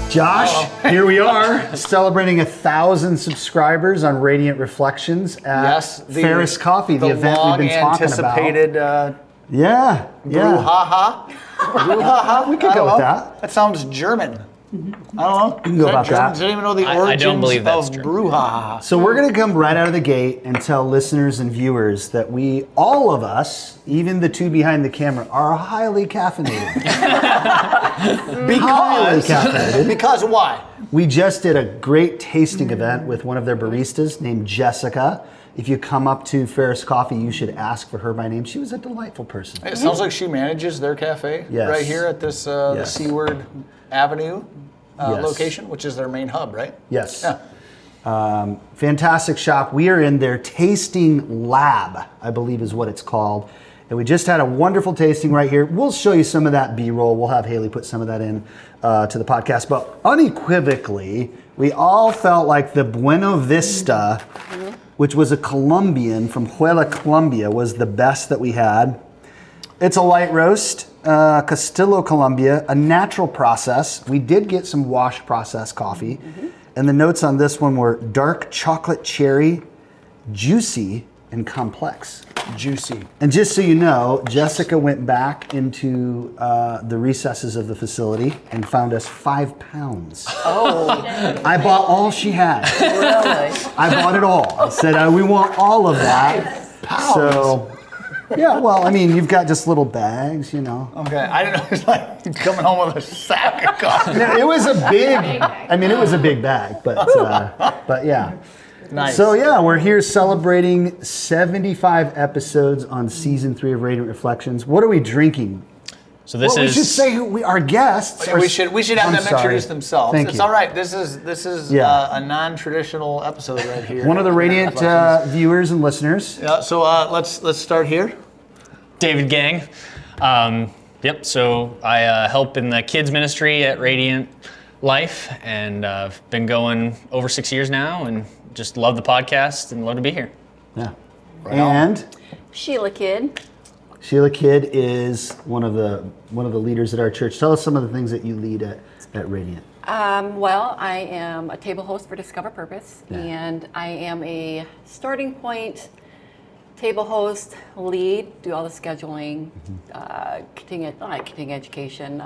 Josh, here we are, celebrating 1,000 subscribers on Radiant Reflections at Ferris Coffee, the event we've been talking about. Yeah. Brouhaha. Brouhaha. We could go with that. That sounds German. I don't know. We can go about that. Does anyone know the origins of brouhaha? So we're going to come right out of the gate and tell listeners and viewers that all of us, even the two behind the camera, are highly caffeinated. Because why? We just did a great tasting event with one of their baristas named Jessica. If you come up to Ferris Coffee, you should ask for her by name. She was a delightful person. It sounds like she manages their cafe right here at this the Seaward Avenue location, which is their main hub, right? Yes. Yeah. Fantastic shop. We are in their tasting lab, I believe is what it's called. And we just had a wonderful tasting right here. We'll show you some of that B-roll. We'll have Haley put some of that in to the podcast. But unequivocally, we all felt like the Buena Vista, which was a Colombian from Huela, Colombia, was the best that we had. It's a light roast, Castillo, Colombia, a natural process. We did get some wash process coffee. And the notes on this one were dark chocolate cherry, juicy, and complex. Juicy. And just so you know, Jessica went back into the recesses of the facility and found us 5 pounds. Oh. I bought all she had. Really? I bought it all. I said, we want all of that. Pounds. So, yeah, well, I mean, you've got just little bags, you know. Okay, I didn't know. It's like coming home with a sack of coffee. No, it was a big bag, but yeah. Nice. So yeah, we're here celebrating 75 episodes on season 3 of Radiant Reflections. What are we drinking? So this is. We should say who our guests. We should have them introduce themselves. Thank It's you. all right. This is a non-traditional episode right here. One of the Radiant viewers and listeners. Yeah. So let's start here. David Gang. Yep. So I help in the kids ministry at Radiant Life, and I've been going over 6 years now, and just love the podcast and love to be here. Yeah. Right and Sheila Kidd. Sheila Kidd is one of the leaders at our church. Tell us some of the things that you lead at Radiant. Well, I am a table host for Discover Purpose, and I am a starting point table host, lead, do all the scheduling, continuing education,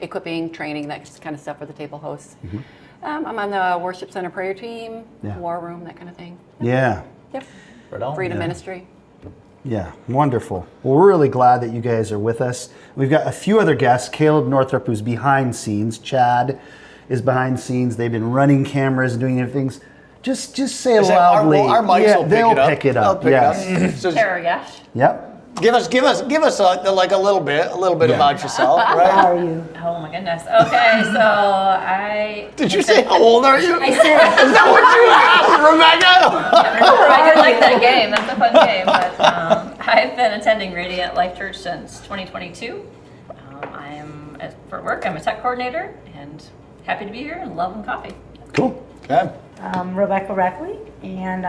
equipping, training, that kind of stuff for the table hosts. I'm on the worship center prayer team, war room, that kind of thing. Yeah. Yep. Right on. Freedom Ministry. Yeah, wonderful. Well, we're really glad that you guys are with us. We've got a few other guests. Caleb Northrup, who's behind scenes. Chad is behind scenes. They've been running cameras and doing different things. Just say it loudly. Our mics will pick it up. Yes. Taragash. Yep. Give us a little bit about yourself, right? How are you? Oh my goodness. Okay, so I. Did you say how old are you? I said. Is that what you asked, Rebecca? I do like that game. That's a fun game. But I've been attending Radiant Life Church since 2022. For work, I'm a tech coordinator, and happy to be here and loving coffee. Cool. Okay. Rebecca Rackley, and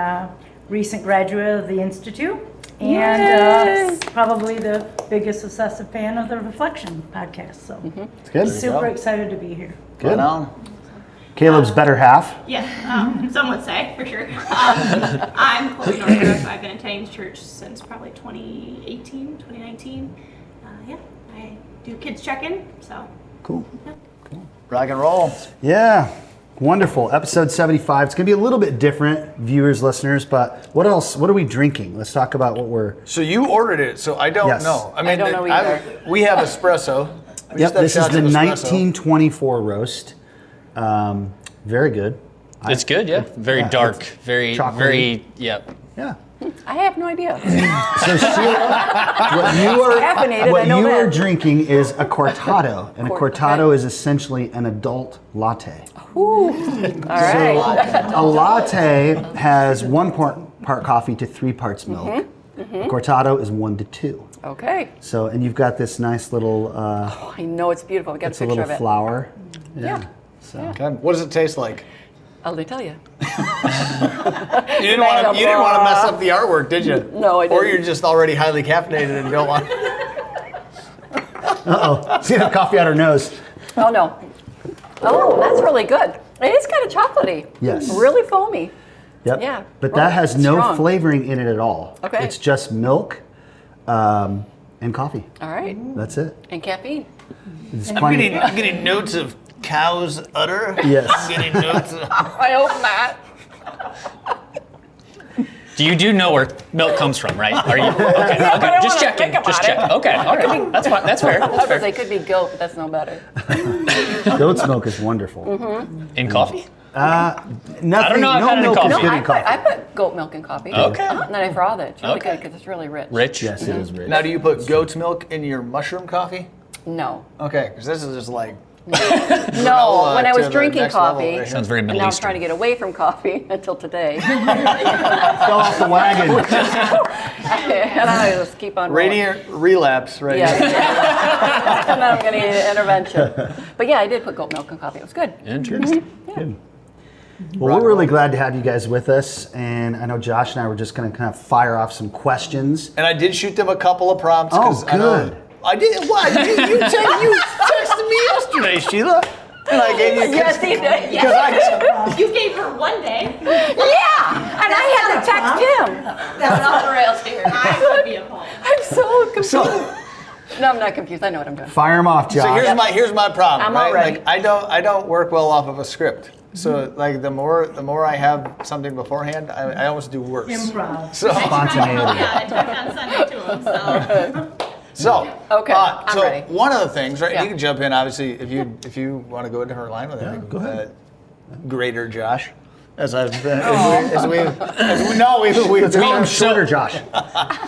recent graduate of the Institute, and probably the biggest obsessive fan of the Reflection podcast. So It's good. super excited to be here. Good. Right on. Caleb's better half. Yeah, some would say, for sure. I'm Chloe Northrup. I've been attending church since probably 2018, 2019. I do kids check-in, so. Cool. Rock and roll. Yeah. Wonderful. Episode 75. It's going to be a little bit different, viewers, listeners, but what else? What are we drinking? Let's talk about what we're... So you ordered it, so I don't Yes. know. I don't know either. We have espresso. We Yep, just have this is shots the of espresso. 1924 roast. Very good. It's good, yeah. Very dark, it's very, chocolatey. very, yep. Yeah. I have no idea. So Sheila, Caffeinated, what I know you are that. drinking is a cortado, and a cortado okay. is essentially an adult latte. Ooh. All right. A latte has 1 part coffee to 3 parts milk. A cortado is 1 to 2. Okay. So, and you've got this nice little, I know it's beautiful. I got a it's a picture little of it. flower. Yeah. So. Yeah. Okay. What does it taste like? Let me tell you. You didn't want to mess up the artwork, did you? No, I didn't. Or you're just already highly caffeinated and don't want. Uh-oh. See that coffee out her nose. Oh, no. Oh, that's really good. It is kind of chocolatey. Yes. Really foamy. Yep. Yeah. But that has no Strong. flavoring in it at all. Okay. It's just milk and coffee. All right. That's it. And caffeine. It's I'm plenty. getting notes of cow's udder. Yes. I'm getting notes of... I hope not. Do know where milk comes from, right? Are you okay? Okay, just checking. Just checking. Okay, all right. That's fine. That's fair. That's fair. They could be goat, but that's no better. Goat's milk is wonderful. In coffee? Nothing. I don't know, I've No had it in milk coffee. is No, good I in put, coffee. I put goat milk in coffee. Okay. And then I froth it. It's really Okay. good because it's really rich. Rich? Yes, it is rich. Now, do you put goat's milk in your mushroom coffee? No. Okay, because this is just like... No, granola when I to was the drinking next level coffee, right here. Sounds very and Middle now I'm Eastern. trying to get away from coffee until today. Fell off the wagon. And I just keep on rolling. Radiant relapse right Yeah. here. And then I'm going to need an intervention. But yeah, I did put goat milk in coffee. It was good. Interesting. Good. Well, we're really glad to have you guys with us, and I know Josh and I were just going to kind of fire off some questions. And I did shoot them a couple of prompts. Oh, 'cause I know- good. I did. What? You texted me yesterday, Sheila. And I gave you... Yes, he did. Because I... You gave her one day. Yeah, and I had to text him. That went off the rails here. I would be appalled. I'm so confused. So, No, I'm not confused. I know what I'm doing. Fire them off, Josh. so here's my problem, I'm right? all ready. Like I don't work well off of a script. So like the more I have something beforehand, I almost do worse. Improv. So Spontaneity. Yeah, I talked on Sunday to him, so. Okay, I'm so ready. one of the things, right? Yeah. You can jump in, obviously, if you want to go a different line with anything. go ahead. Greater Josh, as I've been, as we know, we've Let's call him Shorter Josh.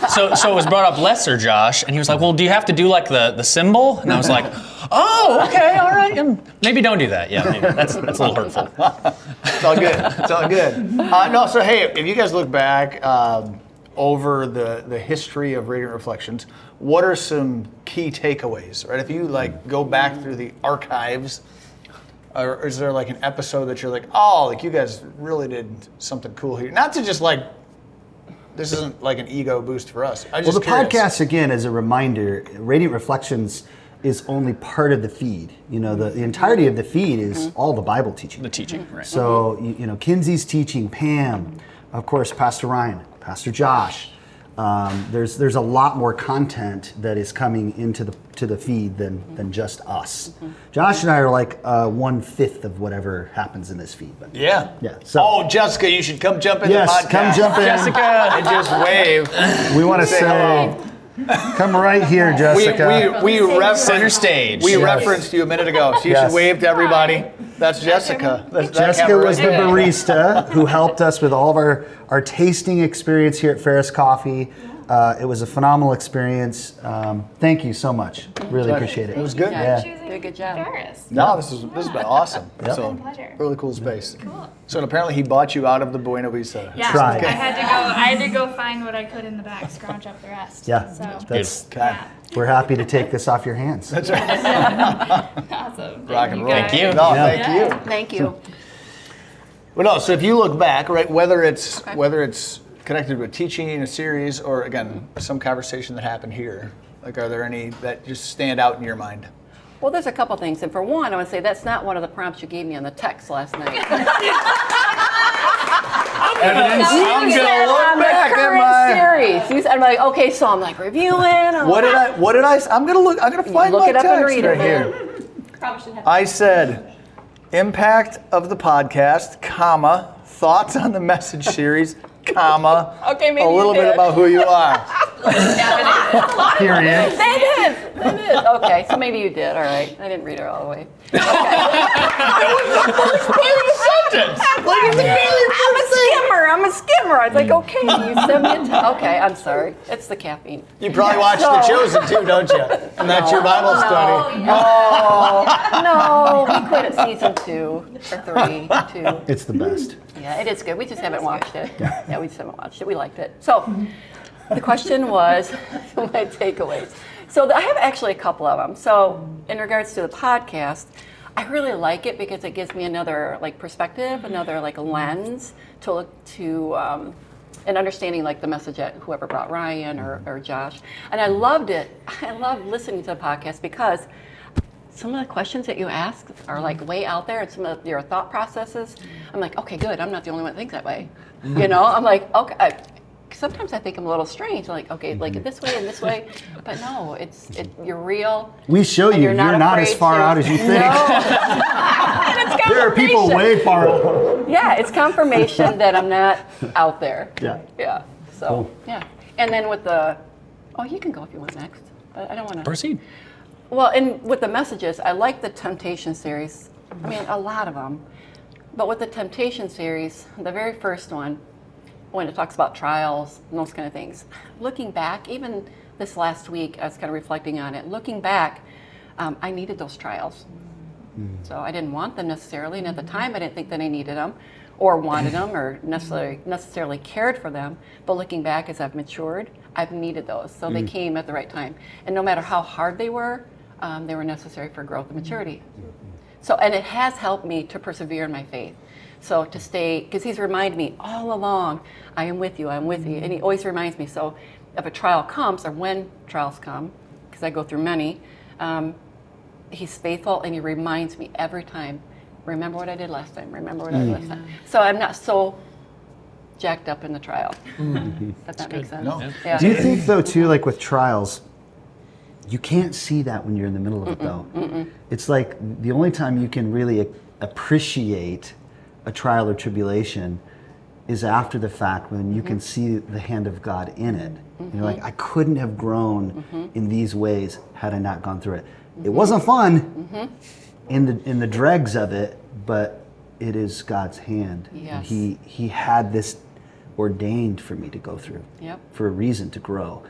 So it was brought up lesser Josh, and he was like, "Well, do you have to do like the symbol?" And I was like, "Oh, okay, all right. Maybe don't do that. Yeah, maybe. That's a little hurtful." It's all good. It's all good. No, so hey, if you guys look back over the history of Radiant Reflections, what are some key takeaways, right? If you like go back through the archives, or is there like an episode that you're like, oh, like you guys really did something cool here? Not to just like, this isn't like an ego boost for us. Well, the podcast, again, as a reminder, Radiant Reflections is only part of the feed. You know, the entirety of the feed is all the Bible teaching. The teaching, right? So, you know, Kinsey's teaching, Pam, of course, Pastor Ryan, Pastor Josh. There's a lot more content that is coming into the feed than just us. Josh and I are like 1/5 of whatever happens in this feed. But Yeah. So, Oh, Jessica, you should come jump in yes, the podcast. come jump in. Jessica, and just wave. We want to say, come right here, Jessica. We referenced Center stage. We Yes. referenced you a minute ago, so you Yes. should wave to everybody. That's Jessica. That Jessica camera was the right there. barista who helped us with all of our tasting experience here at Ferris Coffee. It was a phenomenal experience. Thank you so much. Really appreciate it. It was good. Yeah. Did a good job. Ferris. No, this has been awesome. Yep. So Pleasure. really cool space. Cool. So apparently he bought you out of the Buena Vista. Yeah, Try. I had to go find what I could in the back, scrounge up the rest. Yeah, So that's. Okay. We're happy to take this off your hands. That's right. awesome. Rock and roll. Thank you. No, Yeah. thank you. Thank you. Well, no. So if you look back, right, whether it's connected with teaching in a series or again some conversation that happened here, like are there any that just stand out in your mind? Well, there's a couple things. And for one, I want to say that's not one of the prompts you gave me on the text last night. Evidence. I'm You said gonna on look the back at current my. series. You said, I'm like, okay, so I'm like reviewing. What did I? I'm gonna look. I'm gonna find Look my it up text and read it, right man. here. Probably should have. I said, impact of the podcast, comma, thoughts on the message series, comma, Okay, maybe a little you bit did. about who you are. Period. They did. Okay, so maybe you did. All right. I didn't read it all the way. I'm a skimmer. I was like, okay, you sent me okay, I'm sorry. It's the caffeine. You probably watched The Chosen too, don't you? And that's your Bible study. No, we quit at season 2 or 3, 2. It's the best. Yeah, it is good. We just haven't watched it. Yeah, we just haven't watched it. We liked it. So the question was my takeaways. So I have actually a couple of them. So in regards to the podcast, I really like it because it gives me another like perspective, another like lens to look to and understanding like the message that whoever brought Ryan or Josh. And I loved it. I love listening to the podcast because some of the questions that you ask are like way out there, and some of your thought processes, I'm like, okay, good, I'm not the only one that thinks that way. You know, I'm like, okay. Sometimes I think I'm a little strange, like, okay, like this way and this way, but no, you're real. We show you, you're not as far out as you think. No. And it's There are people way far out. Yeah, it's confirmation that I'm not out there. Yeah. Yeah. So, Cool. yeah. And then with you can go if you want next, but I don't want to. Proceed. Well, and with the messages, I like the Temptation series. I mean, a lot of them. But with the Temptation series, the very first one, when it talks about trials and those kind of things, looking back, even this last week, I was kind of reflecting on it. Looking back, I needed those trials. So I didn't want them necessarily, and at the time, I didn't think that I needed them or wanted them or necessarily cared for them. But looking back, as I've matured, I've needed those. So they came at the right time. And no matter how hard they were necessary for growth and maturity. So, and it has helped me to persevere in my faith. So to stay, because he's reminded me all along, I am with you, I'm with you. And he always reminds me. So if a trial comes, or when trials come, because I go through many, he's faithful and he reminds me every time, remember what I did last time, remember what I did last time. So I'm not so jacked up in the trial. If that makes sense. No. Yeah. Do you think, though, too, like with trials, you can't see that when you're in the middle of it, though? It's like the only time you can really appreciate a trial or tribulation is after the fact, when you can see the hand of God in it. You're like, I couldn't have grown in these ways had I not gone through it. It wasn't fun in the dregs of it, but it is God's hand. Yes. And he had this ordained for me to go through for a reason to grow.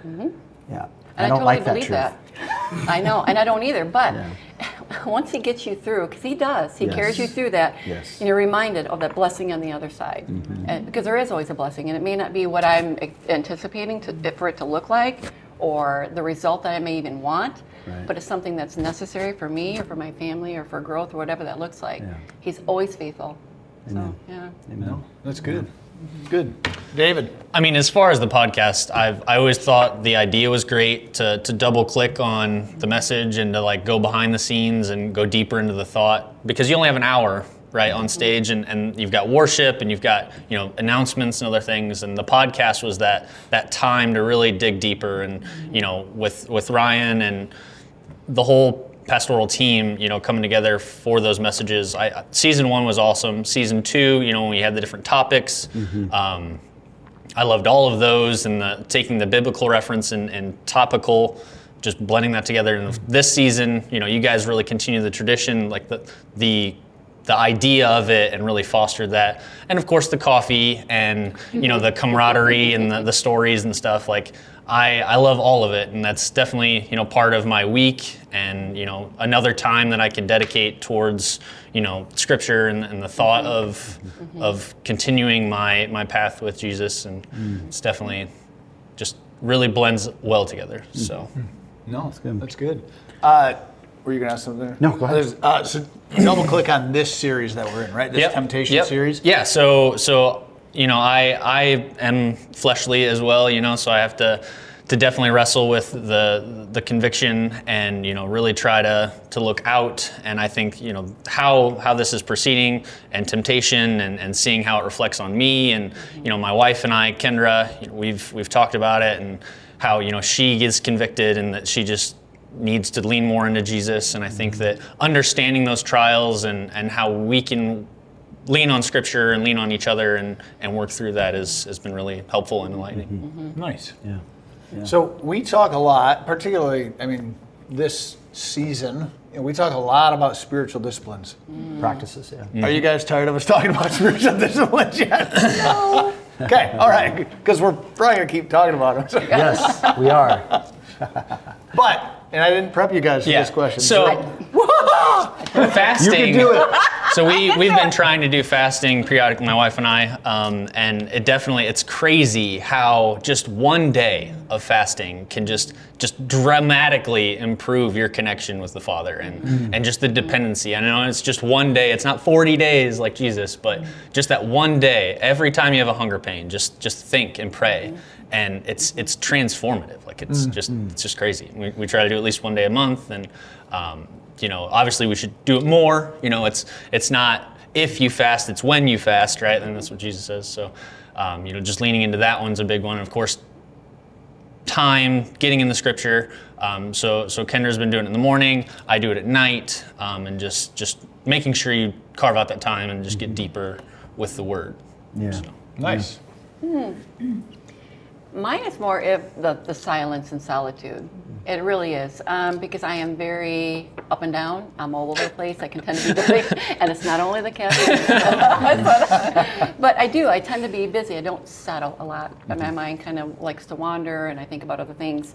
Yeah. And I don't totally like that believe truth. that. I know, and I don't either. But once he gets you through, because he does, he carries you through that, Yes. and you're reminded of that blessing on the other side. And, because there is always a blessing, and it may not be what I'm anticipating for it to look like, or the result that I may even want, but it's something that's necessary for me, or for my family, or for growth, or whatever that looks like. Yeah. He's always faithful. Amen. So, yeah. Amen. That's good. Good. David. I mean, as far as the podcast, I always thought the idea was great to double click on the message and to like go behind the scenes and go deeper into the thought, because you only have an hour, right, on stage, and you've got worship and you've got, announcements and other things, and the podcast was that time to really dig deeper, and with Ryan and the whole pastoral team, coming together for those messages. Season 1 was awesome. Season 2, when we had the different topics, I loved all of those, and taking the biblical reference and topical, just blending that together. And this season, you guys really continue the tradition, like the idea of it, and really fostered that. And of course the coffee and the camaraderie and the stories and stuff. Like I love all of it, and that's definitely part of my week, and another time that I can dedicate towards scripture and the thought of continuing my path with Jesus, and it's definitely just really blends well together. So No, That's good. That's good. Were you going to ask something there? No, go ahead. So double click on this series that we're in, right? This Temptation series? Yeah, so I am fleshly as well, so I have to definitely wrestle with the conviction and really try to look out. And I think how this is proceeding, and temptation, and seeing how it reflects on me, and my wife and I, Kendra, we've talked about it, and how she gets convicted, and that she just needs to lean more into Jesus. And I think that understanding those trials and how we can lean on Scripture and lean on each other and work through that has been really helpful and enlightening. Nice. Yeah. So we talk a lot, particularly, this season, we talk a lot about spiritual disciplines. Practices, yeah. Are you guys tired of us talking about spiritual disciplines yet? No. Okay, all right, because we're probably going to keep talking about them. Yes, we are. But, and I didn't prep you guys for this question. So fasting. You can do it. So we've been trying to do fasting periodically, my wife and I, and it's crazy how just one day of fasting can just dramatically improve your connection with the Father and just the dependency. I know it's just one day, it's not 40 days like Jesus, but just that one day, every time you have a hunger pain, just think and pray. And it's transformative. Like it's just crazy. We try to do at least one day a month, and obviously we should do it more. It's not if you fast, it's when you fast, right? And that's what Jesus says. So, just leaning into that one's a big one. And of course, time, getting in the scripture. So Kendra's been doing it in the morning. I do it at night, and just making sure you carve out that time and just get deeper with the word. Yeah. So. Nice. Mine is more if the silence and solitude. It really is, because I am very up and down. I'm all over the place. I can tend to be busy, and it's not only the caffeine, but I tend to be busy. I don't settle a lot, but my mind kind of likes to wander, and I think about other things.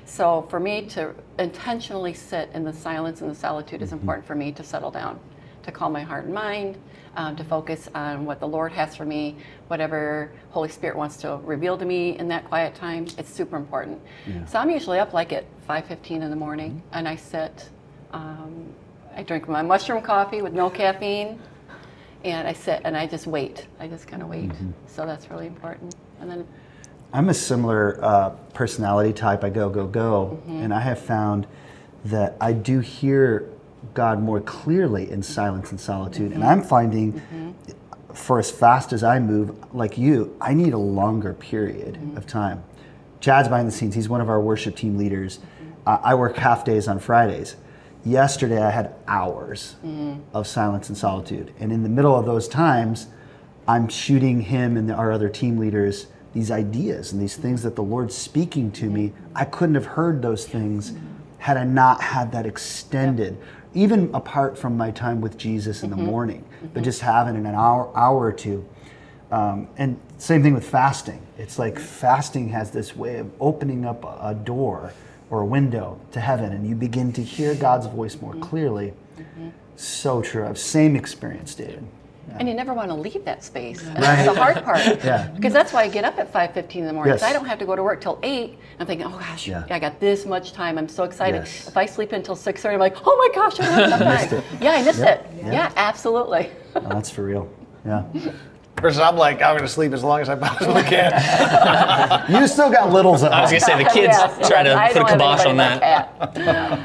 So for me to intentionally sit in the silence and the solitude is important for me to settle down, to calm my heart and mind, to focus on what the Lord has for me, whatever Holy Spirit wants to reveal to me in that quiet time. It's super important. Yeah. So I'm usually up like at 5:15 in the morning, and I sit. I drink my mushroom coffee with no caffeine, and I sit and I just wait. I just kind of wait. So that's really important. And then I'm a similar personality type. I go, and I have found that I do hear God more clearly in silence and solitude. And I'm finding for as fast as I move, like you, I need a longer period of time. Chad's behind the scenes. He's one of our worship team leaders. I work half days on Fridays. Yesterday I had hours of silence and solitude. And in the middle of those times, I'm shooting him and our other team leaders these ideas and these things that the Lord's speaking to me. I couldn't have heard those things had I not had that extended, even apart from my time with Jesus in the morning, but just having an hour or two. And same thing with fasting. It's like fasting has this way of opening up a door or a window to heaven, and you begin to hear God's voice more clearly. So true. I've same experience, David. Yeah. And you never want to leave that space. And that's the hard part. Because that's why I get up at 5:15 in the morning. Because I don't have to go to work till 8. I'm thinking, oh gosh, I got this much time. I'm so excited. Yes. If I sleep until 6:30, I'm like, oh my gosh, I don't have enough time. Yeah, I missed it. Yeah, absolutely. Oh, that's for real. Yeah. Versus I'm like, I'm going to sleep as long as I possibly can. You still got littles at home. I was going to say, the kids try to put a kibosh on that.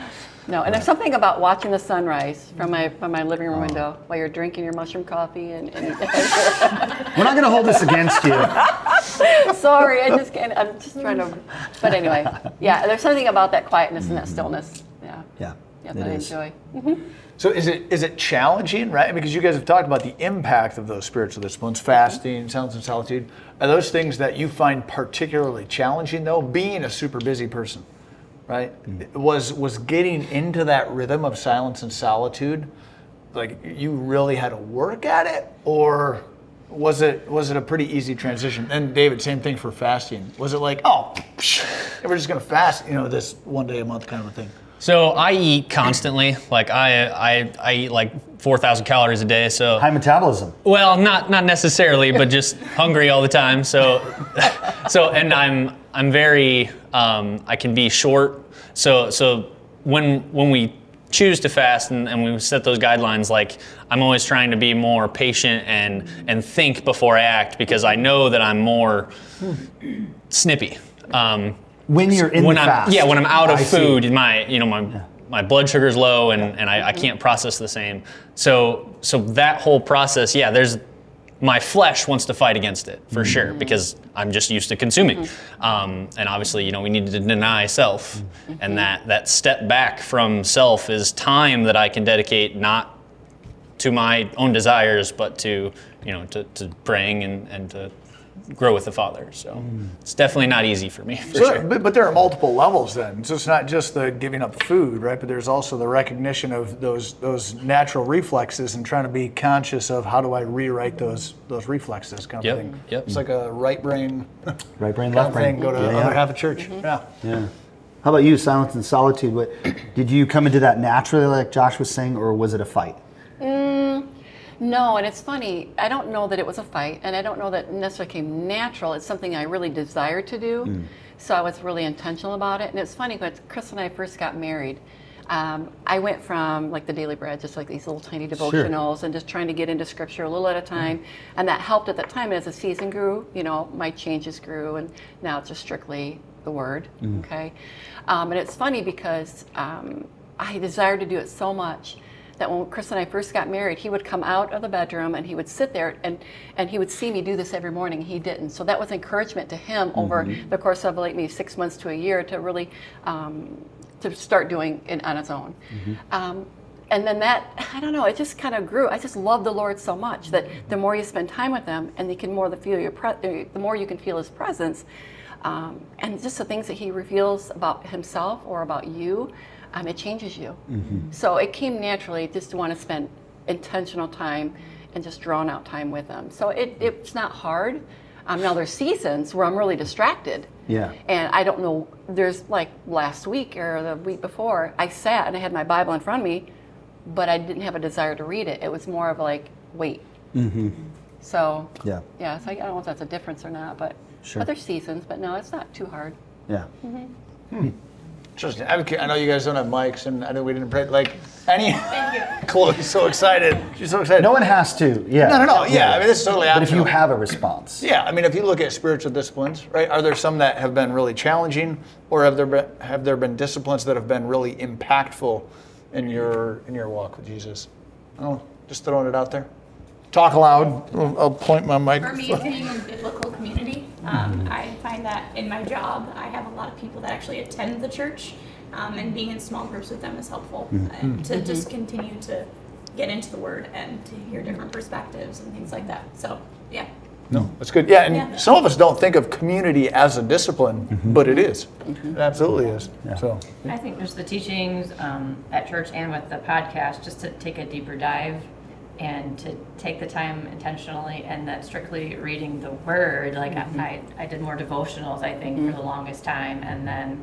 No, and there's something about watching the sunrise from my living room window while you're drinking your mushroom coffee and We're not going to hold this against you. Sorry, I'm just trying to. But anyway, there's something about that quietness and that stillness. Yeah, that I enjoy. So is it challenging, right? Because you guys have talked about the impact of those spiritual disciplines, fasting, silence and solitude. Are those things that you find particularly challenging, though, being a super busy person, right? Was getting into that rhythm of silence and solitude, like you really had to work at it, or was it a pretty easy transition? And David, same thing for fasting. Was it like, we're just going to fast, this one day a month kind of a thing? So I eat constantly. Like I eat like 4,000 calories a day. So high metabolism. Well, not necessarily, but just hungry all the time. So and I'm very I can be short. So when we choose to fast and we set those guidelines, like I'm always trying to be more patient and think before I act, because I know that I'm more snippy. When you're in the fast. When I'm out of food, my blood sugar's low and I can't process the same. So that whole process, there's my flesh wants to fight against it for sure, because I'm just used to consuming. And obviously, we need to deny self. And that step back from self is time that I can dedicate not to my own desires, but to praying and to grow with the Father. So it's definitely not easy for me, for sure. But there are multiple levels then. So it's not just the giving up food, right? But there's also the recognition of those natural reflexes and trying to be conscious of how do I rewrite those reflexes kind of thing. Yep. It's like a right brain, left brain. Go to the other half of church. Yeah. How about you, silence and solitude? Did you come into that naturally, like Josh was saying, or was it a fight? No, and it's funny, I don't know that it was a fight, and I don't know that it necessarily came natural. It's something I really desired to do, so I was really intentional about it. And it's funny, when Chris and I first got married, I went from like the Daily Bread, just like these little tiny devotionals, and just trying to get into Scripture a little at a time, and that helped at that time. As the season grew, my changes grew, and now it's just strictly the Word, okay? And it's funny because I desired to do it so much that when Chris and I first got married, he would come out of the bedroom and he would sit there and he would see me do this every morning. He didn't. So that was encouragement to him over the course of like maybe 6 months to a year to really to start doing it on his own. And then that, I don't know, it just kind of grew. I just love the Lord so much that the more you spend time with him and you can the more you can feel his presence, and just the things that he reveals about himself or about you, it changes you. So it came naturally just to want to spend intentional time and just drawn out time with him. So it's not hard. Now there's seasons where I'm really distracted. Yeah. And I don't know, there's like last week or the week before, I sat and I had my Bible in front of me, but I didn't have a desire to read it. It was more of like, wait. So, so I don't know if that's a difference or not, but other seasons, but no, it's not too hard. Yeah. Interesting. I know you guys don't have mics, and I know we didn't pray. Like, any. Thank you. Chloe's so excited. She's so excited. No one has to. Yeah. No. Yeah, I mean, this is totally But if you optional. have a response. Yeah, I mean, if you look at spiritual disciplines, right? Are there some that have been really challenging, or have there been disciplines that have been really impactful in your walk with Jesus? Oh, just throwing it out there. Talk loud. I'll point my mic. For me, being in biblical community, I find that in my job, I have a lot of people that actually attend the church, and being in small groups with them is helpful to just continue to get into the Word and to hear different perspectives and things like that. So, yeah. No, that's good. Yeah, and some of us don't think of community as a discipline, but it is. It absolutely is. So, I think just the teachings at church and with the podcast, just to take a deeper dive and to take the time intentionally and that strictly reading the Word. Like I did more devotionals, I think, for the longest time, and then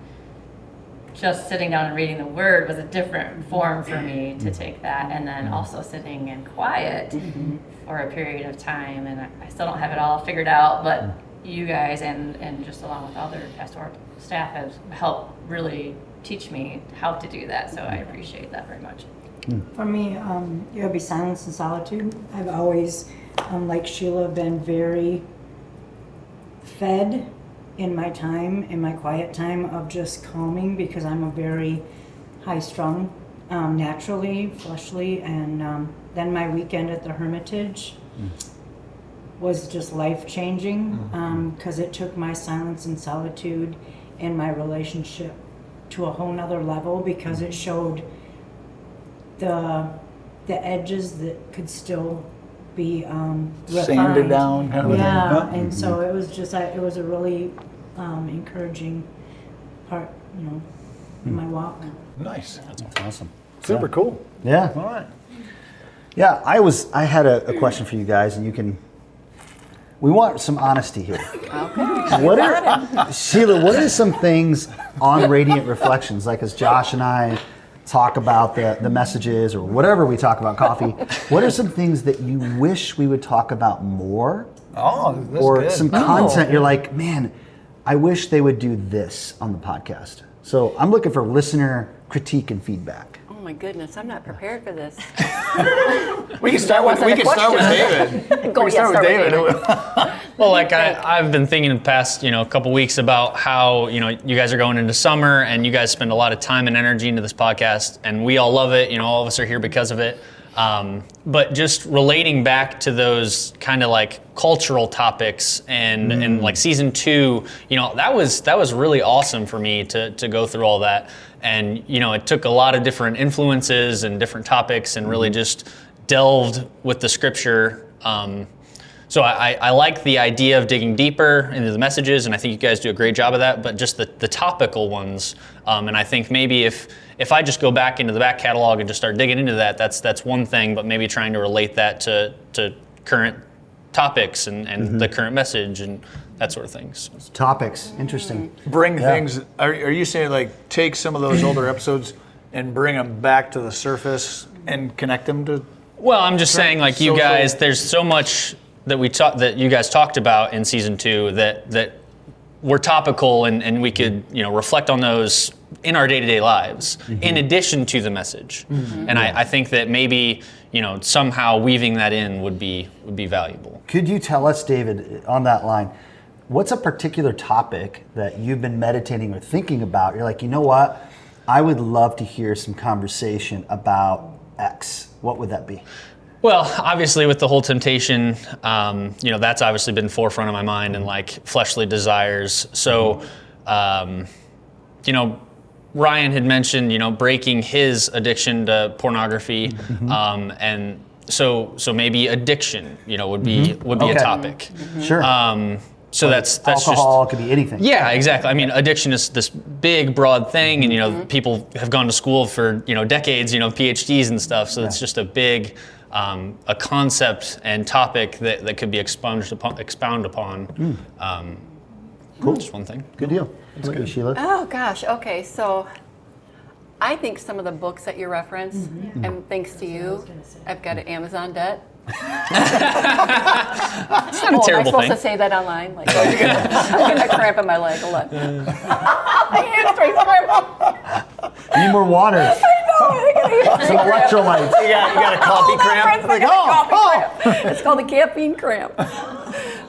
just sitting down and reading the Word was a different form for me to take that, and then also sitting in quiet for a period of time. And I still don't have it all figured out, but you guys and just along with other pastoral staff have helped really teach me how to do that, so I appreciate that very much. For me, it would be silence and solitude. I've always, like Sheila, been very fed in my time, in my quiet time of just calming, because I'm a very high-strung, naturally, fleshly, and then my weekend at the Hermitage was just life-changing, because it took my silence and solitude and my relationship to a whole nother level, because it showed the edges that could still be refined. sanded down kind of a thing. Yeah, and so it was just, it was a really encouraging part, in my walk. Nice. That's awesome. Super cool. Yeah. All right. Yeah, I had a question for you guys, and we want some honesty here. Okay. Sheila, what are some things on Radiant Reflections, like as Josh and I talk about the messages or whatever we talk about coffee, what are some things that you wish we would talk about more? Oh, that's Or good. some content you're like, man, I wish they would do this on the podcast. So I'm looking for listener critique and feedback. Oh my goodness, I'm not prepared for this. We can start with David. Go, start with David. Well, like I've been thinking in the past, couple weeks about how, you guys are going into summer and you guys spend a lot of time and energy into this podcast, and we all love it. All of us are here because of it. But just relating back to those kind of like cultural topics and like season 2, that was really awesome for me to go through all that. And, it took a lot of different influences and different topics and really just delved with the scripture. So I like the idea of digging deeper into the messages, and I think you guys do a great job of that, but just the topical ones. And I think maybe if I just go back into the back catalog and just start digging into that, that's one thing, but maybe trying to relate that to current topics and the current message and that sort of things. Topics, interesting. Bring things. Are you saying like take some of those older episodes and bring them back to the surface and connect them to? Well, I'm just saying, like you guys, there's so much that you guys talked about in season 2 that were topical and we could reflect on those in our day-to-day lives in addition to the message. And I think that maybe somehow weaving that in would be valuable. Could you tell us, David, on that line, what's a particular topic that you've been meditating or thinking about? You're like, you know what? I would love to hear some conversation about X. What would that be? Well, obviously with the whole temptation, that's obviously been forefront of my mind and like fleshly desires. So, Ryan had mentioned, breaking his addiction to pornography, and so maybe addiction, would be Okay. a topic. Sure. So that's alcohol, just, it could be anything. yeah, exactly. I mean, addiction is this big, broad thing, and people have gone to school for decades, PhDs and stuff. So it's just a big, a concept and topic that could be expound upon. Cool. Just one thing. Good deal. That's good, Sheila. Oh gosh, okay, so I think some of the books that you reference, and thanks to you, I've got an Amazon debt. It's not a Am I terrible supposed thing. to say that online? Like, I'm getting a cramp in my leg. Hold on. My hamstring's cramping. Need more water. Some electrolytes. You got a coffee cramp? Like, It's called a caffeine cramp.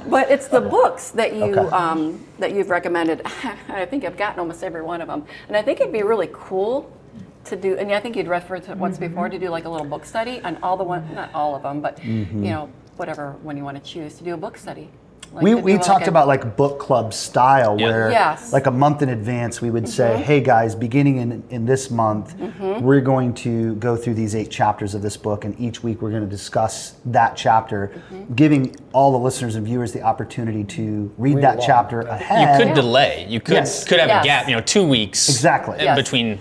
But it's the books that you that you've recommended. I think I've gotten almost every one of them, and I think it'd be really cool to do. And I think you'd referenced it once before to do like a little book study on all the one, not all of them, but whatever one you want to choose to do a book study. Like We to do talked a- about like book club style Yeah. where Yes. like a month in advance we would say, hey guys, beginning in this month, we're going to go through these 8 chapters of this book, and each week we're going to discuss that chapter, giving all the listeners and viewers the opportunity to read that chapter You ahead. could delay. You could Yes. have Yes. a gap, 2 weeks. Exactly. in Yes. Between.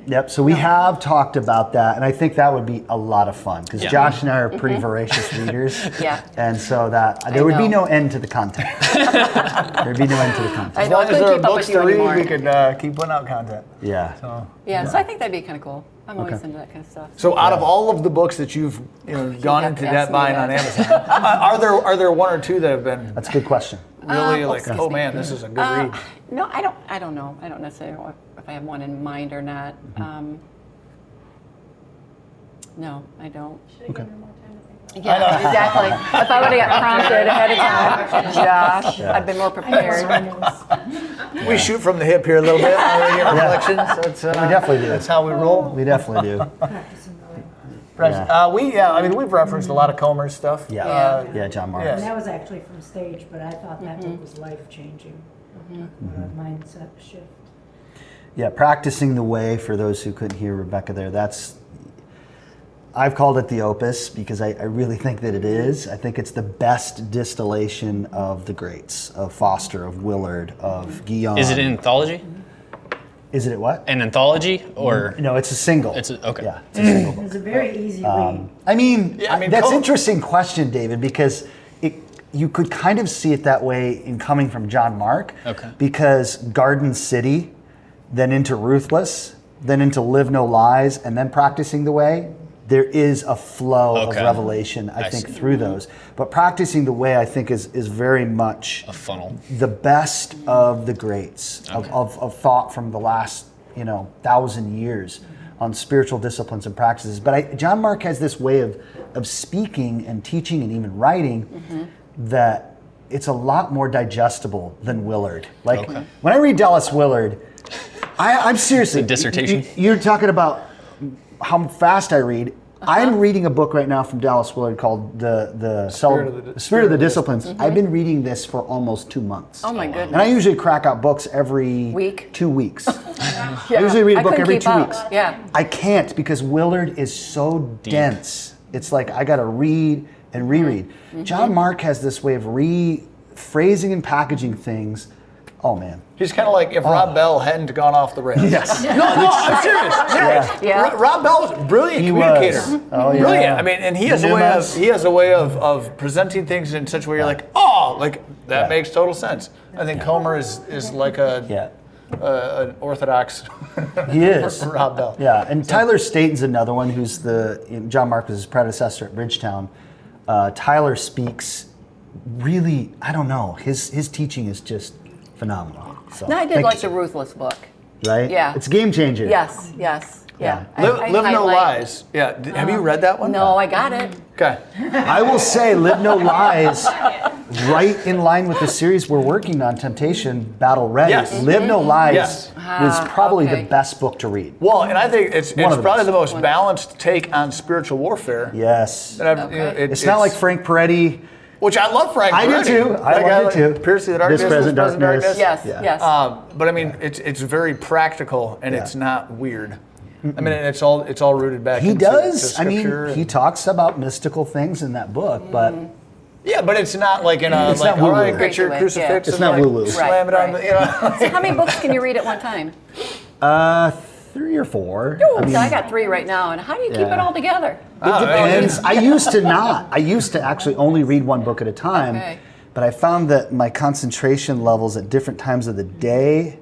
Yep. So we have talked about that, and I think that would be a lot of fun because Yeah. Josh and I are pretty voracious readers. Yeah. And so that there would be know. no end to the content. There'd be no end to the content. I As know, long I as couldn't there are keep up books with you to read, anymore. we could keep putting out content. Yeah. Yeah, so I think that'd be kind of cool. I'm always Okay. into that kind of stuff. So out of all of the books that you've gone have into to debt ask me buying that. on Amazon, are there one or two that have been That's a good question. really like, excuse oh me. man, this is a good read? No, I don't know. I don't necessarily know if I have one in mind or not. No, I don't. Okay. Yeah, exactly. If I would have got prompted ahead of time, Josh, I've been more prepared. We shoot from the hip here a little bit on Radio Reflections. That's, We definitely do. That's how we roll. We definitely do. We've referenced a lot of Comer's stuff. Yeah. Yeah, John Mark. yes. And that was actually from stage, but I thought that book was life-changing. Mindset shift. Yeah, practicing the way, for those who couldn't hear Rebecca there, I've called it the opus because I really think that it is. I think it's the best distillation of the greats, of Foster, of Willard, of Guillaume. Is it an anthology? Is it what? An anthology or? No, it's a single. Okay. Yeah, it's a single book. It was a very easy read. That's an interesting question, David, because you could kind of see it that way in coming from John Mark. Okay. Because Garden City, then into Ruthless, then into Live No Lies, and then Practicing the Way, there is a flow of Okay. revelation, I think, see. through those. But Practicing the Way, I think, is very much A funnel. the best of the greats of thought from the last 1,000 years on spiritual disciplines and practices. But John Mark has this way of speaking and teaching and even writing that it's a lot more digestible than Willard. Like when I read Dallas Willard, I'm seriously A dissertation? You're talking about how fast I read. I'm reading a book right now from Dallas Willard called The Spirit of the Disciplines. I've been reading this for almost 2 months. Oh my goodness. And I usually crack out books every Week? 2 weeks. I usually read a book couldn't every keep 2 up. weeks. Yeah. I can't because Willard is so dense. It's like I got to read and reread. John Mark has this way of rephrasing and packaging things. Oh man. He's kind of like if Rob Bell hadn't gone off the rails. Yes. No, I'm serious. Yeah. Rob Bell was a brilliant He communicator. was. Oh, yeah. Brilliant. I mean, and he has a way of presenting things in such a way you're like, that makes total sense. I think Comer is like an orthodox He is. Rob Bell. Yeah, and Tyler Staton's another one who's John Marcus's predecessor at Bridgetown. Tyler speaks really, I don't know, his teaching is just phenomenal. So, No, I did thank like you. the Ruthless book. Right? Yeah. It's a game changer. Yes. Yeah. Live No highlight- Lies. Yeah. Have you read that one? No, I got it. Okay. I will say, Live No Lies, right in line with the series we're working on, Temptation, Battle Ready. Yes. Live No Lies Yes. was probably okay. the best book to read. Well, and I think it's One of the probably best. the most balanced take on spiritual warfare. Yes. that I've, Okay. It's not like Frank Peretti. which I love Frank. I do Peretti. too. I love it too. Pierce the Darkness, This Present Darkness. Yes, Yeah. yes. But I mean, it's very practical and Yeah. it's not weird. I mean, it's all rooted back. He into does. to I mean, scripture he and- talks about mystical things in that book, but Yeah, but it's not like in a It's like not all right, woo-woo. get your Crazy way, crucifix. yeah. It's and not like woo-woo. Slam it on Right, the, you know. So how many books can you read at one time? 3 or 4. I, I got 3 right now, and how do you keep Yeah. it all together? It depends. I used to not. I used to actually only read one book at a time. Okay. But I found that my concentration levels at different times of the day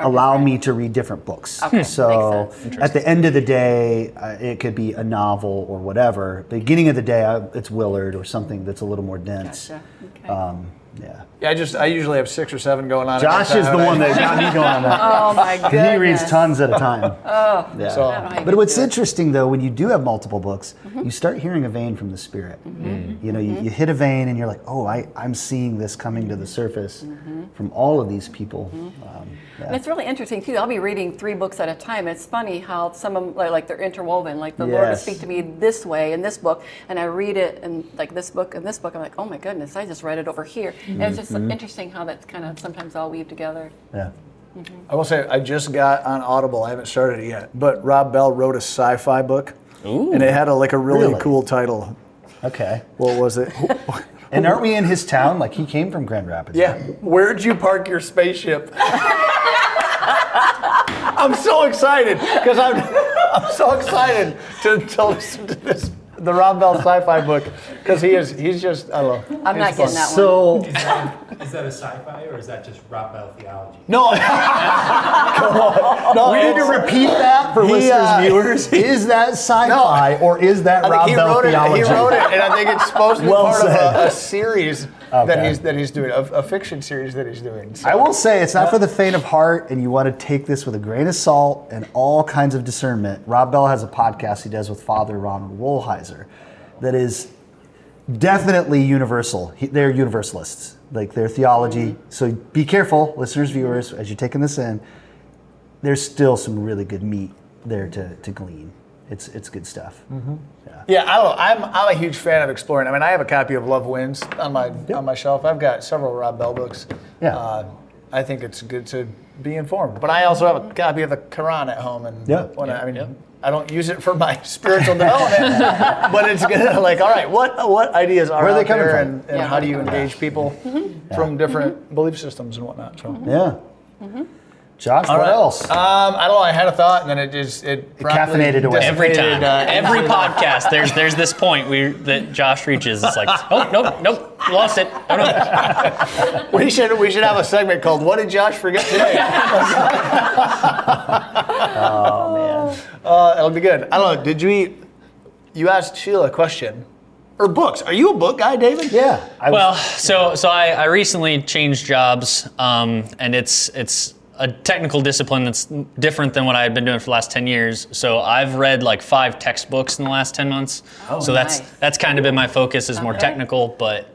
allow me to read different books. Okay, So makes at the end of the day, it could be a novel or whatever. Beginning of the day, it's Willard or something that's a little more dense. Gotcha. Okay. Yeah. Yeah, I usually have 6 or 7 going on. at Josh one is the time. one that got me going on that. Oh my goodness. He reads tons at a time. Oh, Yeah. So- I don't know how you But what's do it. interesting though, when you do have multiple books, you start hearing a vein from the Spirit. You know, you hit a vein and you're like, oh, I'm seeing this coming to the surface from all of these people. Yeah. And it's really interesting too. I'll be reading 3 books at a time. It's funny how some of them like they're interwoven. Like the Lord will Yes. speak to me this way in this book, and I read it in like this book and this book. I'm like, oh my goodness, I just read it over here. And it's just interesting how that's kind of sometimes all weave together. Yeah. I will say I just got on Audible. I haven't started it yet, but Rob Bell wrote a sci-fi book, and it had a really Really? cool title. Okay. What was it? And aren't we in his town? Like he came from Grand Rapids. Yeah. Where'd you park your spaceship? I'm so excited because I'm so excited to listen to the Rob Bell sci-fi book because he's just I don't know. I'm not he's getting fun. that one. So Is that a sci-fi or is that just Rob Bell theology? No, come on. No, we need to it's- repeat that for listeners, viewers. Is that sci-fi or is that I Rob think he Bell wrote it. theology? He wrote it, and I think it's supposed to be Well part said. of a series Okay. that he's doing, a fiction series that he's doing. So. I will say it's not for the faint of heart, and you want to take this with a grain of salt and all kinds of discernment. Rob Bell has a podcast he does with Father Ronald Wollheiser that is definitely universal. They're universalists, like their theology. So be careful, listeners, viewers, as you're taking this in. There's still some really good meat there to glean. It's good stuff. Yeah, I don't know. I'm a huge fan of exploring. I mean, I have a copy of Love Wins on my shelf. I've got several Rob Bell books. Yeah. I think it's good to be informed. But I also have a copy of the Quran at home, and I don't use it for my spiritual development, but it's good. Like, all right, what ideas are Where are they out coming there, from? and how do you engage people from different belief systems and whatnot? So. Yeah. Josh, All what right. else? I don't know. I had a thought, and then it promptly caffeinated away. Every dissipated, time, every podcast, there's this point that Josh reaches. It's like, oh nope, lost it. Oh no. We should have a segment called "What Did Josh Forget Today?" Oh man. That'll be good. I don't know. Did you asked Sheila a question or books? Are you a book guy, David? Yeah. Well, so I recently changed jobs, and it's a technical discipline that's different than what I had been doing for the last 10 years. So I've read like 5 textbooks in the last 10 months. So nice. that's kind of been my focus, is more Okay. technical, but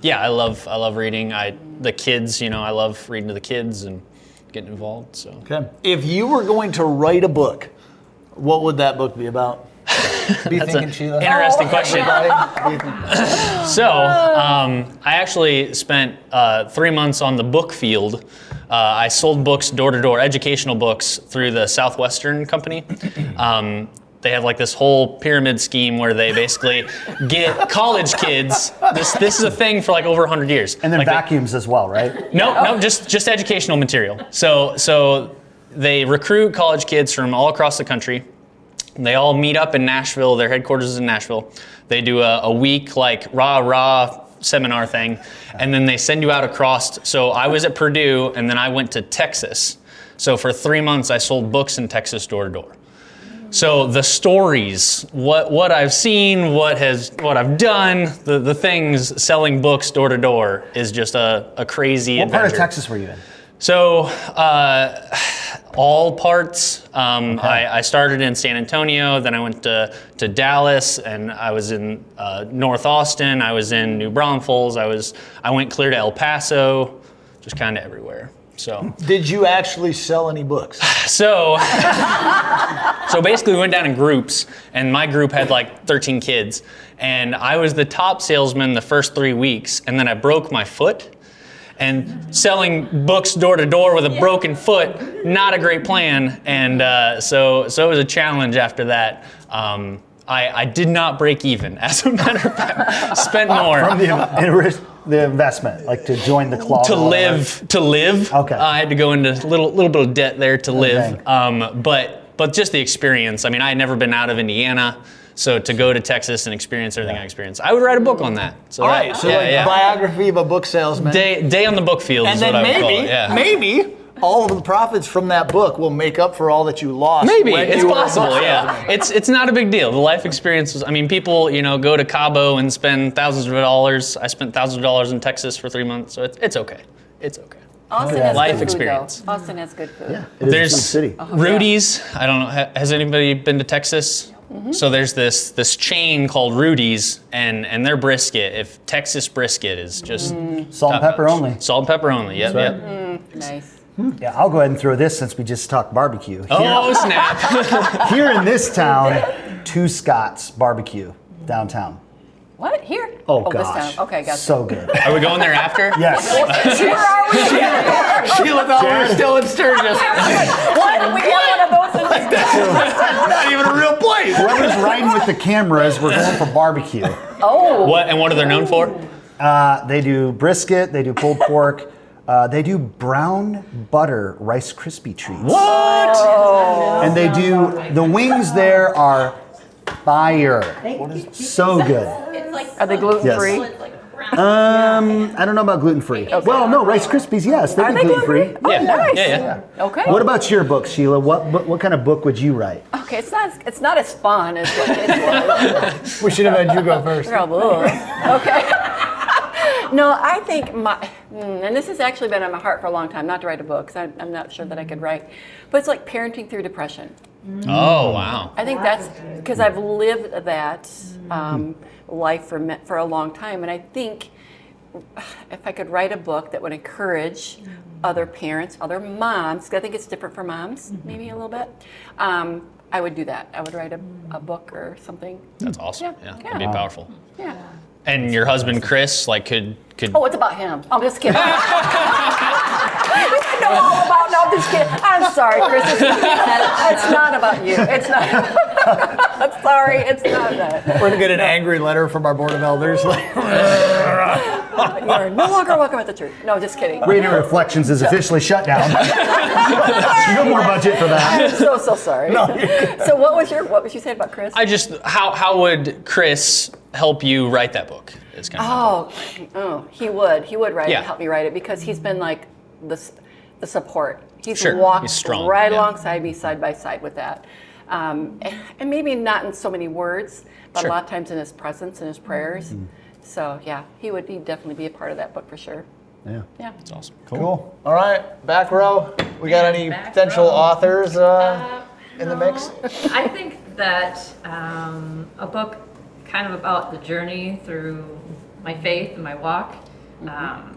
yeah, I love reading. The kids, I love reading to the kids and getting involved. So Okay. If you were going to write a book, what would that book be about? Be That's thinking, an Sheila. interesting question. Everybody? So, I actually spent 3 months on the book field. I sold books door to door, educational books, through the Southwestern company. They have like this whole pyramid scheme where they basically get college kids. This is a thing for like over 100 years. And then Like vacuums as well, right? No, just educational material. So they recruit college kids from all across the country. They all meet up in Nashville. Their headquarters is in Nashville. They do a week like rah seminar thing, and then they send you out across. So I was at Purdue, and then I went to Texas. So for 3 months, I sold books in Texas door to door. So the stories, what I've seen, what I've done, the things selling books door to door is just a crazy What part of adventure. Texas were you in? So, all parts. I started in San Antonio, then I went to Dallas, and I was in North Austin. I was in New Braunfels. I went clear to El Paso, just kind of everywhere. So. Did you actually sell any books? So basically we went down in groups, and my group had like 13 kids, and I was the top salesman the first 3 weeks, and then I broke my foot. And selling books door to door with a broken foot, not a great plan. And so it was a challenge after that. I did not break even, as a matter of fact. Spent more. From the investment, like to join the club. To live. Okay. I had to go into a little bit of debt there to live. dang. But just the experience. I mean, I had never been out of Indiana. So to go to Texas and experience everything I experienced, I would write a book on that. So All right, so biography of a book salesman. Day on the book field and is then what I would call it. Yeah. maybe all of the profits from that book will make up for all that you lost. Maybe when it's you were a possible. book Yeah, salesman. it's not a big deal. The life experience was. I mean, people go to Cabo and spend thousands of dollars. I spent thousands of dollars in Texas for 3 months, so it's okay. It's okay. Austin yeah. has Life good experience. food, though. Austin has good food. Yeah, it is a There's food city. Rudy's. I don't know. Has anybody been to Texas? So there's this chain called Rudy's, and their brisket. If Texas brisket is just Salt and pepper top-notch. only. Salt and pepper only. Yep. That's Yep. Nice. Yeah, I'll go ahead and throw this since we just talked barbecue. Oh snap! Here in this town, Two Scots Barbecue downtown. What? Here? Oh, This gosh. town. Okay, gotcha. So good. Are we going there after? Yes. Where are we? Sheila thought we were still in Sturgis. What? We got one of those in this Not even a real place. Whoever's riding with the cameras, we're going for barbecue. Oh. What are they known for? They do brisket, they do pulled pork, they do brown butter Rice Krispie treats. What? And they do, the wings there are fire. So good. It's like Are they gluten-free? Yes. I don't know about gluten-free. Well, no, Rice Krispies, yes, they're Are they gluten-free. gluten-free? Oh, Yeah. nice. Yeah. Okay. What about your book, Sheila? What kind of book would you write? Okay, it's not as fun as what it was. We should have had you go first. Okay. No, I think and this has actually been on my heart for a long time, not to write a book, because I'm not sure that I could write, but it's like parenting through depression. Oh wow. I think that's because I've lived that life for a long time, and I think if I could write a book that would encourage other parents, other moms, 'cause I think it's different for moms, maybe a little bit, I would do that. I would write a book or something. That's awesome. Yeah. Yeah. Yeah. That'd be powerful. Yeah. And your husband Chris, like, could Oh, it's about him. I'm just kidding. I know all about. No, I'm just kidding. I'm sorry, Chris. It's not about you. It's not. I'm sorry. It's not that. We're gonna get an angry letter from our board of elders. You're no longer welcome at the church. No, just kidding. Radio Reflections is officially shut down. No more budget for that. I'm so sorry. So what you saying about Chris? how would Chris help you write that book? It's kind of He would write Yeah. it, help me write it, because he's been like the support. He's Sure, walked he's strong, right yeah. alongside me, side by side with that. And maybe not in so many words, but Sure. a lot of times in his presence and his prayers. So yeah, he'd definitely be a part of that book for sure. Yeah. Yeah. It's awesome. Cool. All right, back row. We got any Back potential row. authors in the mix? I think that a book kind of about the journey through my faith and my walk.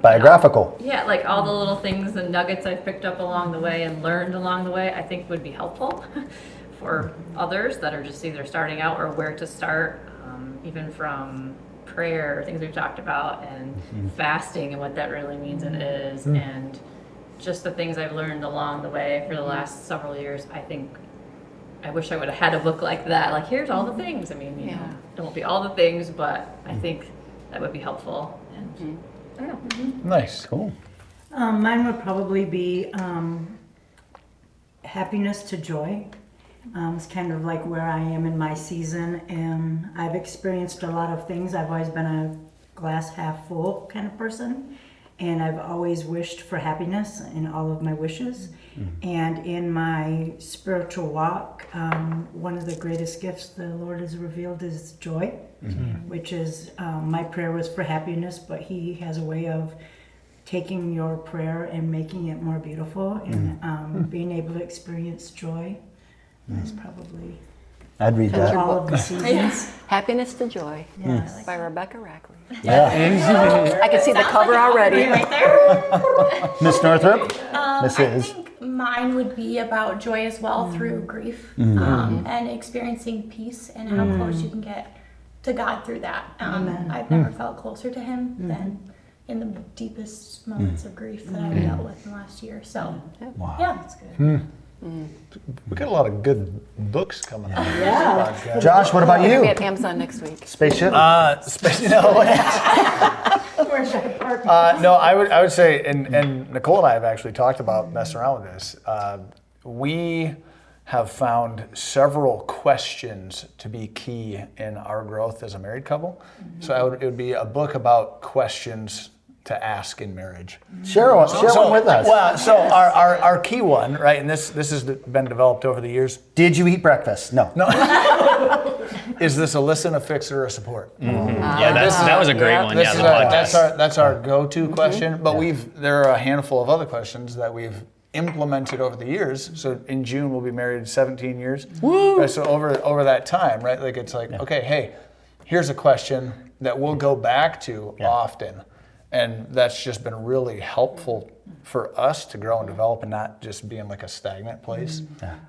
Biographical. Yeah, like all the little things and nuggets I've picked up along the way and learned along the way, I think would be helpful for others that are just either starting out or where to start, even from prayer, things we've talked about, and fasting and what that really means and is, and just the things I've learned along the way for the last several years. I think I wish I would have had a book like that. Like, here's all the things. I mean, you know, it won't be all the things, but I think that would be helpful. And I don't know. Nice. Cool. Mine would probably be happiness to joy. It's kind of like where I am in my season, and I've experienced a lot of things. I've always been a glass half full kind of person, and I've always wished for happiness in all of my wishes. And in my spiritual walk, one of the greatest gifts the Lord has revealed is joy, which is my prayer was for happiness, but He has a way of taking your prayer and making it more beautiful and being able to experience joy. That's probably I'd read that. all of the seasons. Happiness to Joy Yes. by Rebecca Rackley. Yeah. I can see the cover already. Right there. Miss Northrup? I Mrs. think mine would be about joy as well through grief and experiencing peace and how close you can get to God through that. I've never felt closer to Him than in the deepest moments of grief that I've dealt with in the last year. So, yeah, that's good. We got a lot of good books coming out. Yeah. Josh, what about Be you? at Amazon next week. Spaceship? No, I would say, and Nicole and I have actually talked about messing around with this. We have found several questions to be key in our growth as a married couple. So it would be a book about questions to ask in marriage. Share one with us. Well, so our key one, right, and this has been developed over the years. Did you eat breakfast? No. Is this a listen, a fix, or a support? Yeah, that was a great one. This Yeah, is the podcast. that's our go-to question. But there are a handful of other questions that we've implemented over the years. So in June we'll be married 17 years. Woo! Right, so over that time, right? Like it's like, okay, hey, here's a question that we'll go back to often. And that's just been really helpful for us to grow and develop and not just be in like a stagnant place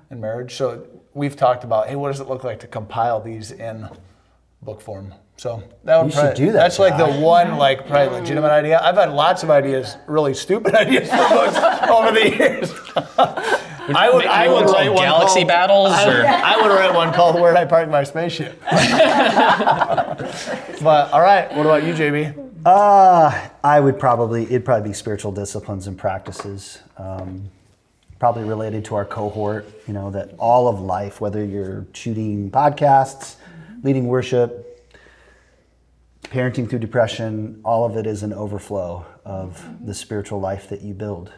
in marriage. So we've talked about, hey, what does it look like to compile these in book form? So that would You should do that, That's like the Josh. one like probably legitimate idea. I've had lots of ideas, really stupid ideas for books over the years. I would write one Galaxy called, Battles, or I would write one called "Where'd I Park My Spaceship." But all right, what about you, JB? It'd probably be spiritual disciplines and practices, probably related to our cohort, that all of life, whether you're shooting podcasts, leading worship, parenting through depression, all of it is an overflow of the spiritual life that you build.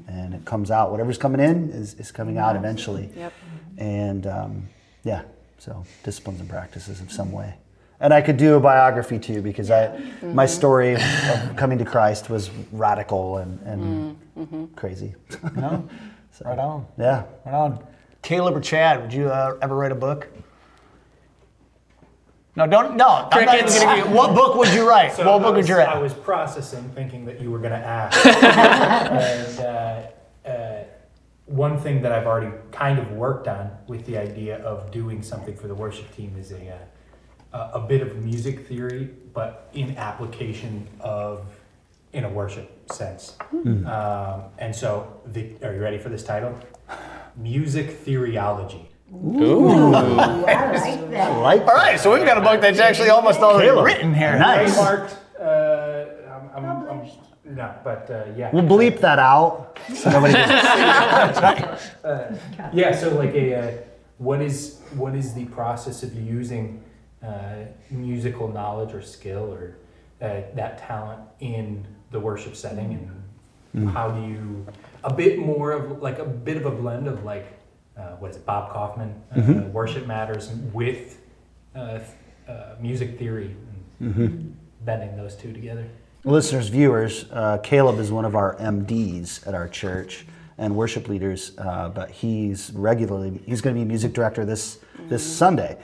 And it comes out, whatever's coming in is coming out eventually. Yep. And so disciplines and practices of some way. And I could do a biography too, because my story of coming to Christ was radical and crazy. No, right on. Yeah. Right on. Caleb or Chad, would you ever write a book? No, don't. No, I'm not even Crickets. gonna give you. What book would you write? So What book would you I write? was processing, thinking that you were going to ask. And one thing that I've already kind of worked on with the idea of doing something for the worship team is a bit of music theory, but in application in a worship sense. And so, are you ready for this title? Music Theoryology. I like that. I like All right, so we've got a book that's actually almost already written here. Nice. Trademarked. No, but yeah. We'll bleep that out. So nobody Yeah. So like what is the process of using musical knowledge or skill or that talent in the worship setting, and how do you a bit of a blend of like what is it, Bob Kaufman, Worship Matters with music theory, and bending those two together. Listeners, viewers, Caleb is one of our MDs at our church and worship leaders, but he's going to be music director this Sunday.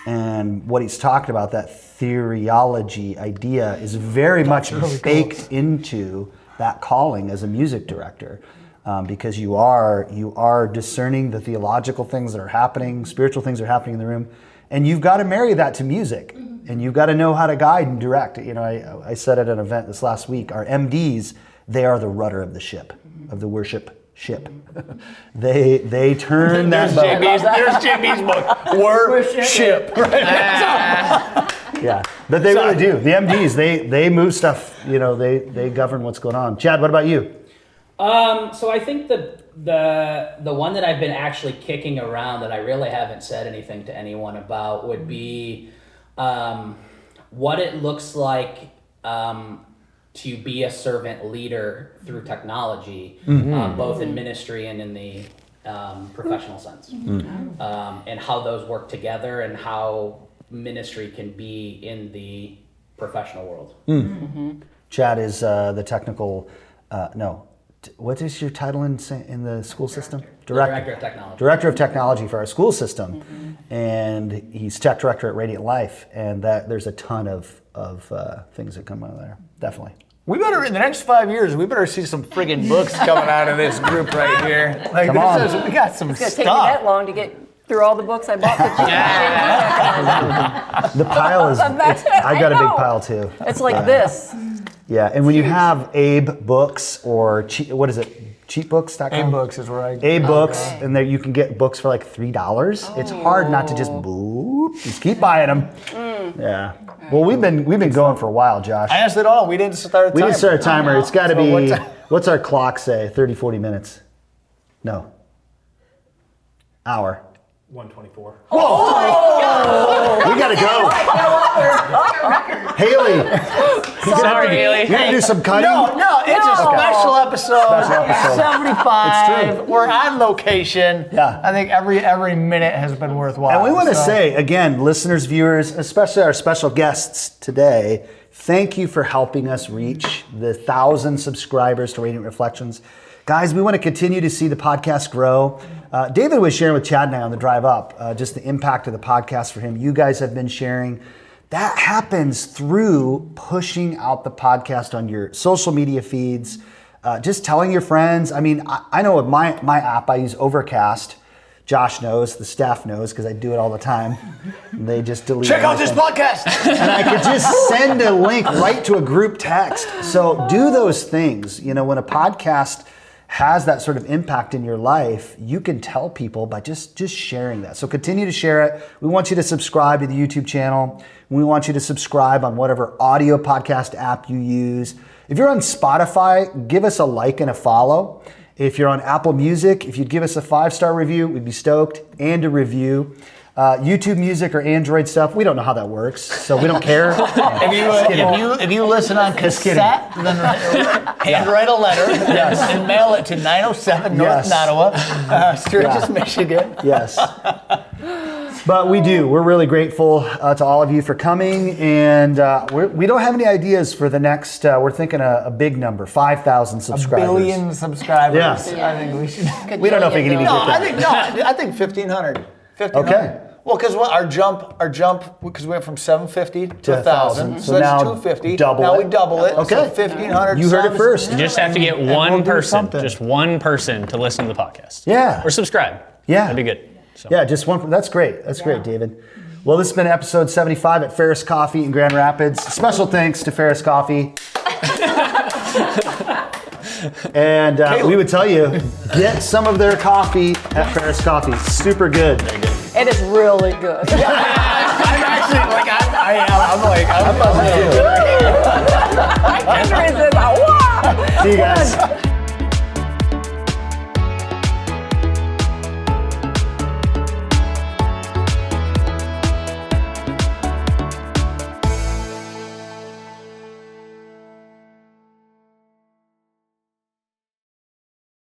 And what he's talking about, that theoryology idea, is very much baked into that calling as a music director. Because you are discerning the theological things that are happening, spiritual things that are happening in the room, and you've got to marry that to music, and you've got to know how to guide and direct. I said at an event this last week, our MDs, they are the rudder of the ship, of the worship ship. They turn that boat. There's JB's book, Worship. Yeah, but they really do. The MDs, they move stuff. They govern what's going on. Chad, what about you? So I think the one that I've been actually kicking around that I really haven't said anything to anyone about would be what it looks like to be a servant leader through technology, both in ministry and in the professional sense, and how those work together and how ministry can be in the professional world. Chad is the technical no. What is your title in the school system? Director of Technology. Director of Technology for our school system, and he's tech director at Radiant Life, and there's a ton of things that come out of there. Definitely. We better, in the next 5 years, we better see some friggin' books coming out of this group right here. Like, Come on. we got some It's going to take me stuff. that long to get through all the books I bought. The pile is. I got a big pile too. It's like this. Yeah, and when you have Abe Books or what is it? Cheapbooks.com? Abe Books is where I Abe Books, and there you can get books for like $3. It's hard not to just just keep buying them. Yeah. Well, we've been going for a while, Josh. I asked it all. We didn't start a timer. We didn't start a timer. It's got to So be. What's our clock say? 30, 40 minutes? No. Hour. 124. We gotta go. Haley. Sorry, Haley. You gonna do some cutting? No, it's a special episode. Special episode. 75. It's true. We're on location. Yeah. I think every minute has been worthwhile. And we want to so. say, again, listeners, viewers, especially our special guests today, thank you for helping us reach the 1,000 subscribers to Radiant Reflections. Guys, we want to continue to see the podcast grow. David was sharing with Chad and I on the drive up just the impact of the podcast for him. You guys have been sharing. That happens through pushing out the podcast on your social media feeds, just telling your friends. I mean, I know with my app, I use Overcast. Josh knows, the staff knows, because I do it all the time. They just delete Check out this everything. podcast. And I could just send a link right to a group text. So do those things. You know, when a podcast has that sort of impact in your life, you can tell people by just sharing that. So continue to share it. We want you to subscribe to the YouTube channel. We want you to subscribe on whatever audio podcast app you use. If you're on Spotify, give us a like and a follow. If you're on Apple Music, if you'd give us a 5-star review, we'd be stoked, and a review. YouTube Music or Android stuff, we don't know how that works, so we don't care. If you listen on cassette, then handwrite a letter and mail it to 907 North Nottawa, Sturgis, Michigan. Yes. But we're really grateful to all of you for coming, and we don't have any ideas for the next, we're thinking a big number, 5,000 subscribers. 1 billion subscribers. Yeah. I think we should. We don't know if we can even No, get that. I think 1,500. Okay. Well, because our jump, because we went from 750 to 1,000, so So that's now 250. double now it. we double it. Okay. So 1,500. You heard it subs. first. You just have to get And one we'll do person, something. just one person to listen to the podcast. Yeah. Or subscribe. Yeah. That'd be good. So. Yeah, just one. That's great. That's great, David. Well, this has been episode 75 at Ferris Coffee in Grand Rapids. Special thanks to Ferris Coffee. And we would tell you, get some of their coffee at Ferris Coffee. Super good. It is really good. I'm actually like, I'm buzzing too. Andrew is in the, wow. See you guys.